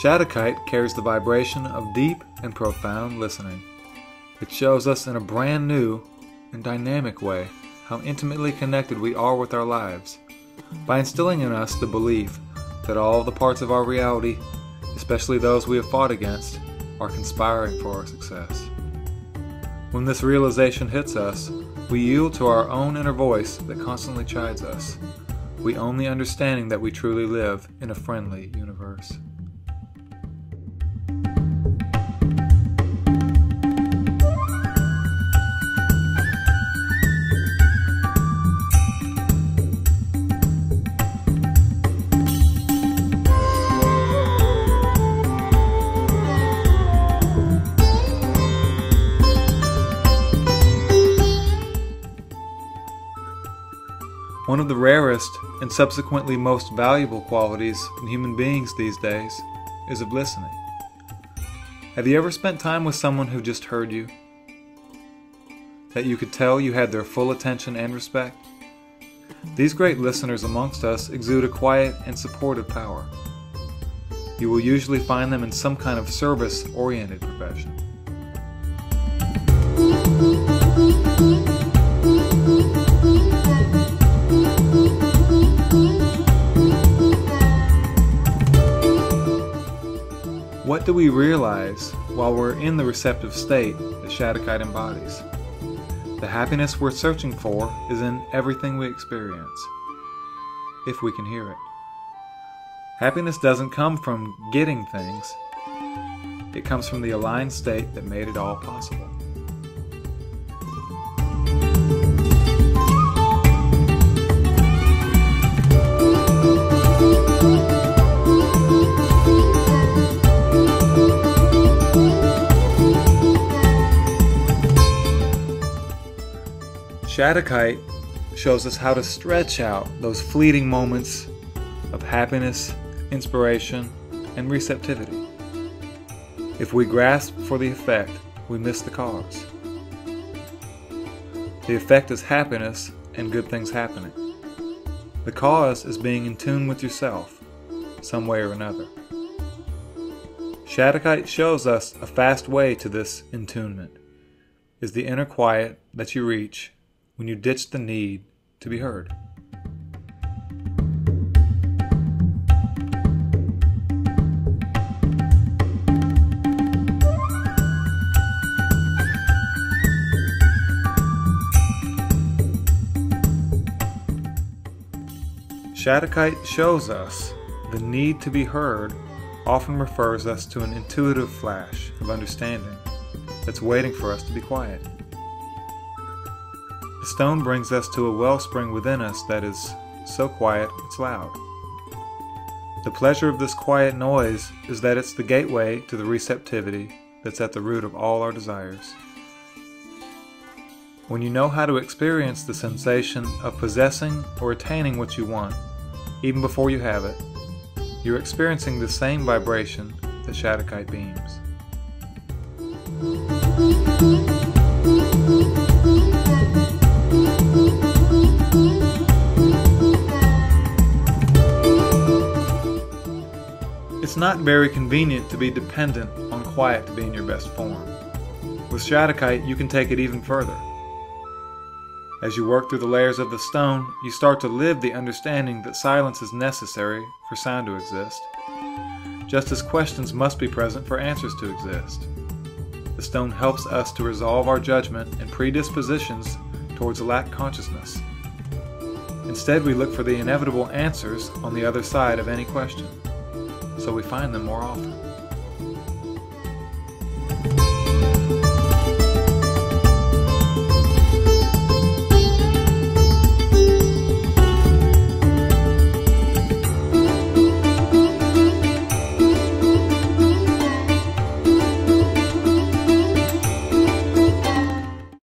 Shattuckite carries the vibration of deep and profound listening. It shows us in a brand new and dynamic way how intimately connected we are with our lives, by instilling in us the belief that all the parts of our reality, especially those we have fought against, are conspiring for our success. When this realization hits us, we yield to our own inner voice that constantly chides us. We own the understanding that we truly live in a friendly universe. One of the rarest and subsequently most valuable qualities in human beings these days is of listening. Have you ever spent time with someone who just heard you? That you could tell you had their full attention and respect? These great listeners amongst us exude a quiet and supportive power. You will usually find them in some kind of service-oriented profession. What do we realize while we're in the receptive state that Shattuckite embodies? The happiness we're searching for is in everything we experience, if we can hear it. Happiness doesn't come from getting things. It comes from the aligned state that made it all possible. Shattuckite shows us how to stretch out those fleeting moments of happiness, inspiration, and receptivity. If we grasp for the effect, we miss the cause. The effect is happiness and good things happening. The cause is being in tune with yourself, some way or another. Shattuckite shows us a fast way to this intunement is the inner quiet that you reach when you ditch the need to be heard. Shattuckite shows us the need to be heard often refers us to an intuitive flash of understanding that's waiting for us to be quiet. The stone brings us to a wellspring within us that is so quiet it's loud. The pleasure of this quiet noise is that it's the gateway to the receptivity that's at the root of all our desires. When you know how to experience the sensation of possessing or attaining what you want, even before you have it, you're experiencing the same vibration that Shattuckite beams. It's not very convenient to be dependent on quiet to be in your best form. With Shattuckite, you can take it even further. As you work through the layers of the stone, you start to live the understanding that silence is necessary for sound to exist, just as questions must be present for answers to exist. The stone helps us to resolve our judgment and predispositions towards lack consciousness. Instead, we look for the inevitable answers on the other side of any question, so we find them more often.